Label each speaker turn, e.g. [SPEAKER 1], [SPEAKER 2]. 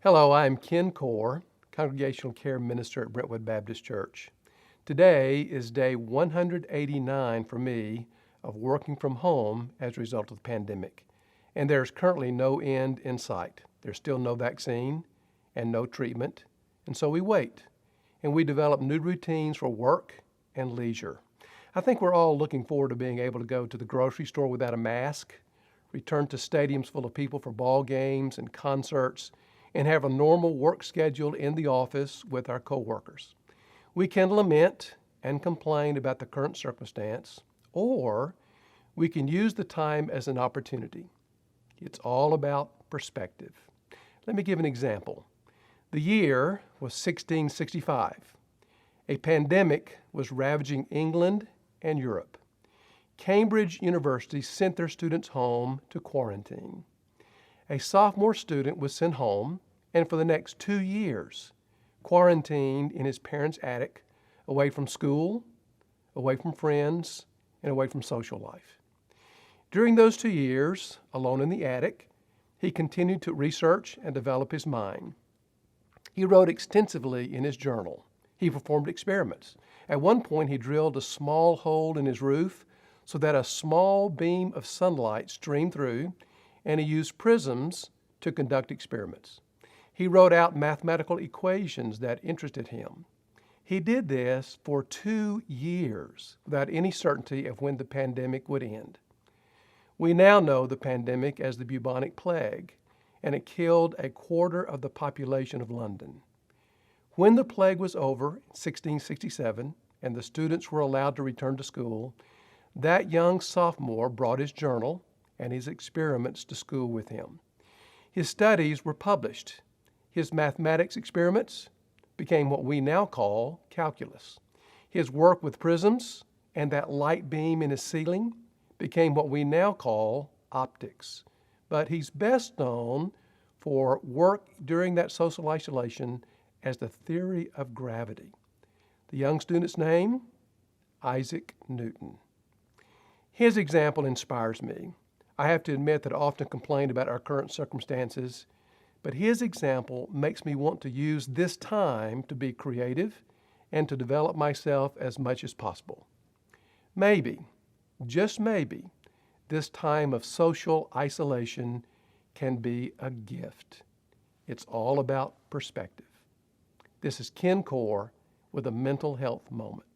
[SPEAKER 1] Hello, I'm Ken Core, Congregational Care Minister at Brentwood Baptist Church. Today is day 189 for me of working from home as a result of the pandemic, and there's currently no end in sight. There's still no vaccine and no treatment, and so we wait, and we develop new routines for work and leisure. I think we're all looking forward to being able to go to the grocery store without a mask, return to stadiums full of people for ball games and concerts, and have a normal work schedule in the office with our coworkers. We can lament and complain about the current circumstance, or we can use the time as an opportunity. It's all about perspective. Let me give an example. The year was 1665. A pandemic was ravaging England and Europe. Cambridge University sent their students home to quarantine. A sophomore student was sent home and for the next 2 years quarantined in his parents' attic, away from school, away from friends, and away from social life. During those 2 years, alone in the attic, he continued to research and develop his mind. He wrote extensively in his journal. He performed experiments. At one point, he drilled a small hole in his roof so that a small beam of sunlight streamed through, and he used prisms to conduct experiments. He wrote out mathematical equations that interested him. He did this for 2 years without any certainty of when the pandemic would end. We now know the pandemic as the bubonic plague, and it killed a quarter of the population of London. When the plague was over in 1667 and the students were allowed to return to school, that young sophomore brought his journal and his experiments to school with him. His studies were published. His mathematics experiments became what we now call calculus. His work with prisms and that light beam in his ceiling became what we now call optics. But he's best known for work during that social isolation as the theory of gravity. The young student's name, Isaac Newton. His example inspires me. I have to admit that I often complain about our current circumstances, but his example makes me want to use this time to be creative and to develop myself as much as possible. Maybe, just maybe, this time of social isolation can be a gift. It's all about perspective. This is Ken Core with a mental health moment.